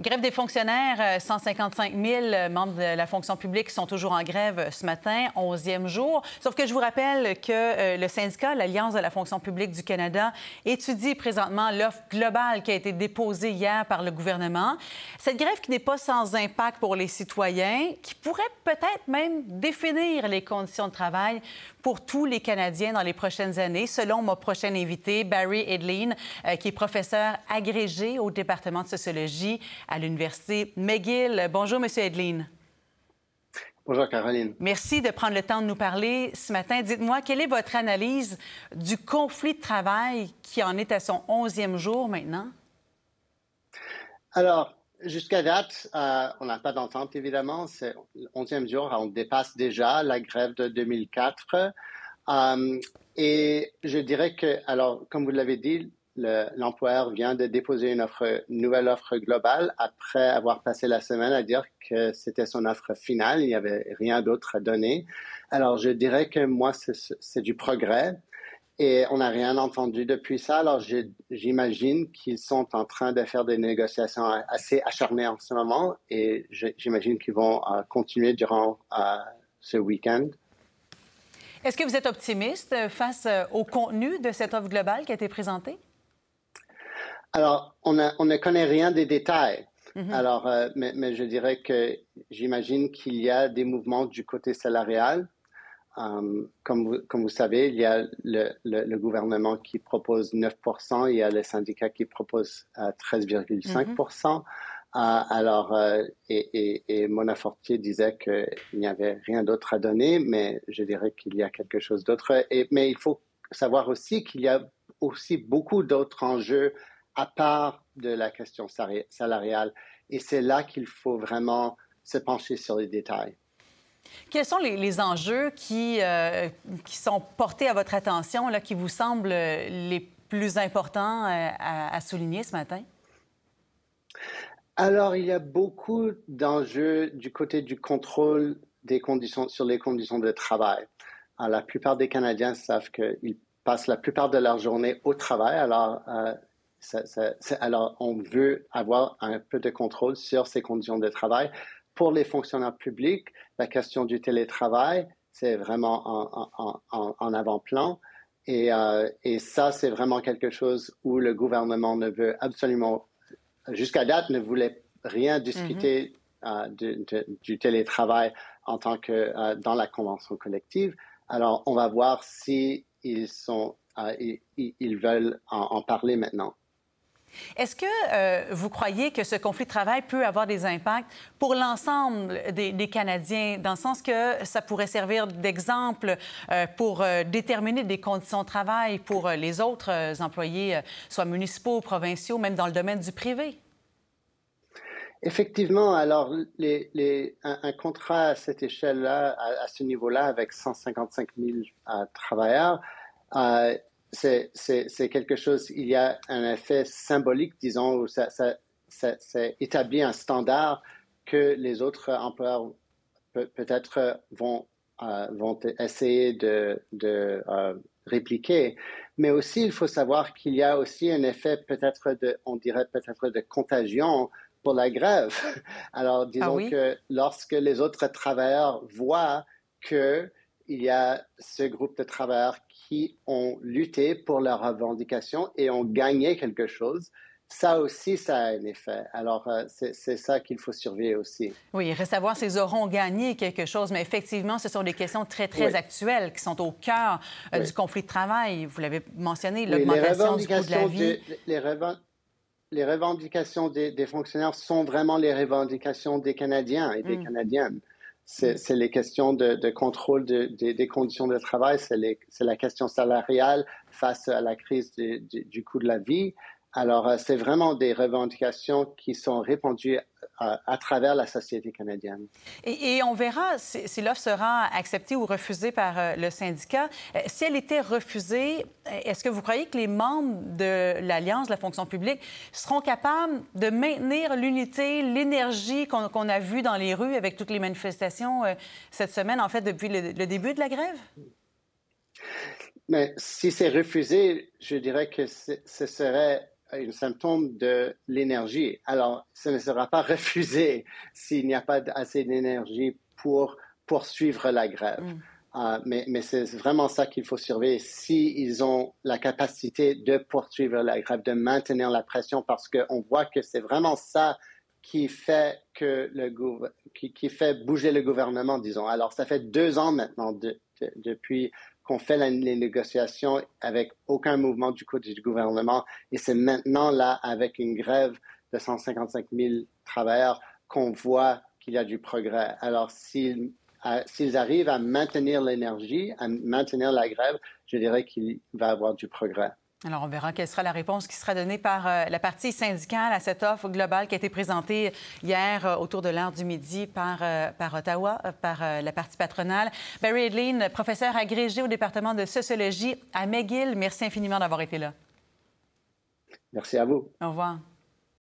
Grève des fonctionnaires, 155 000 membres de la fonction publique sont toujours en grève ce matin, 11e jour. Sauf que je vous rappelle que le syndicat, l'Alliance de la fonction publique du Canada, étudie présentement l'offre globale qui a été déposée hier par le gouvernement. Cette grève qui n'est pas sans impact pour les citoyens, qui pourrait peut-être même définir les conditions de travail pour tous les Canadiens dans les prochaines années, selon mon prochain invité, Barry Edleen, qui est professeur agrégé au département de sociologie à l'Université McGill. Bonjour, M. Edleen. Bonjour, Caroline. Merci de prendre le temps de nous parler ce matin. Dites-moi, quelle est votre analyse du conflit de travail qui en est à son 11e jour maintenant? Alors, jusqu'à date, on n'a pas d'entente, évidemment. C'est le 11e jour, on dépasse déjà la grève de 2004. Et je dirais que, alors, comme vous l'avez dit, l'employeur vient de déposer une nouvelle offre globale après avoir passé la semaine à dire que c'était son offre finale, il n'y avait rien d'autre à donner. Alors, je dirais que moi, c'est du progrès et on n'a rien entendu depuis ça. Alors, j'imagine qu'ils sont en train de faire des négociations assez acharnées en ce moment et j'imagine qu'ils vont continuer durant ce week-end. Est-ce que vous êtes optimiste face au contenu de cette offre globale qui a été présentée? Alors, on ne connaît rien des détails. Mm-hmm. Alors, mais je dirais que j'imagine qu'il y a des mouvements du côté salarial. Comme vous savez, il y a le gouvernement qui propose 9 %, il y a les syndicats qui proposent 13,5 %. Alors, et Mona Fortier disait qu'il n'y avait rien d'autre à donner, mais je dirais qu'il y a quelque chose d'autre. Mais il faut savoir aussi qu'il y a aussi beaucoup d'autres enjeux à part de la question salariale. Et c'est là qu'il faut vraiment se pencher sur les détails. Quels sont les enjeux qui sont portés à votre attention, là, qui vous semblent les plus importants à souligner ce matin? Alors, il y a beaucoup d'enjeux du côté du contrôle sur les conditions de travail. Alors, la plupart des Canadiens savent qu'ils passent la plupart de leur journée au travail. Alors, on veut avoir un peu de contrôle sur ces conditions de travail. Pour les fonctionnaires publics, la question du télétravail, c'est vraiment en avant-plan. Et ça, c'est vraiment quelque chose où le gouvernement ne veut absolument, jusqu'à date, ne voulait rien discuter du télétravail en tant que dans la convention collective. Alors, on va voir si ils veulent en parler maintenant. Est-ce que vous croyez que ce conflit de travail peut avoir des impacts pour l'ensemble des Canadiens, dans le sens que ça pourrait servir d'exemple pour déterminer des conditions de travail pour les autres employés, soit municipaux, provinciaux, même dans le domaine du privé? Effectivement, alors un contrat à cette échelle-là, à ce niveau-là, avec 155 000 travailleurs, c'est quelque chose, il y a un effet symbolique, disons, où ça établit un standard que les autres employeurs peut-être vont essayer de répliquer. Mais aussi, il faut savoir qu'il y a aussi un effet on dirait peut-être de contagion pour la grève. Alors, disons que lorsque les autres travailleurs voient qu'il y a ce groupe de travailleurs qui ont lutté pour leurs revendications et ont gagné quelque chose, ça aussi, ça a un effet. Alors, c'est ça qu'il faut surveiller aussi. Oui, il reste à voir s'ils auront gagné quelque chose, mais effectivement, ce sont des questions très actuelles qui sont au cœur du conflit de travail. Vous l'avez mentionné, l'augmentation du coût de la vie. Les revendications des fonctionnaires sont vraiment les revendications des Canadiens et des Canadiennes. C'est les questions de contrôle des conditions de travail, c'est la question salariale face à la crise du coût de la vie. Alors, c'est vraiment des revendications qui sont répandues à travers la société canadienne. Et on verra si l'offre sera acceptée ou refusée par le syndicat. Si elle était refusée, est-ce que vous croyez que les membres de l'Alliance de la fonction publique seront capables de maintenir l'unité, l'énergie qu'on a vue dans les rues avec toutes les manifestations cette semaine, en fait, depuis le début de la grève? Mais si c'est refusé, je dirais que ce serait un symptôme de l'énergie. Alors, ce ne sera pas refusé s'il n'y a pas assez d'énergie pour poursuivre la grève. Mais c'est vraiment ça qu'il faut surveiller. S'ils ont la capacité de poursuivre la grève, de maintenir la pression, parce qu'on voit que c'est vraiment ça qui fait qui fait bouger le gouvernement, disons. Alors, ça fait 2 ans maintenant depuis qu'on fait les négociations avec aucun mouvement du côté du gouvernement. Et c'est maintenant, là, avec une grève de 155 000 travailleurs, qu'on voit qu'il y a du progrès. Alors, s'ils arrivent à maintenir l'énergie, à maintenir la grève, je dirais qu'il va y avoir du progrès. Alors, on verra quelle sera la réponse qui sera donnée par la partie syndicale à cette offre globale qui a été présentée hier autour de l'heure du midi par Ottawa, par la partie patronale. Barry Edlin, professeur agrégé au département de sociologie à McGill, merci infiniment d'avoir été là. Merci à vous. Au revoir.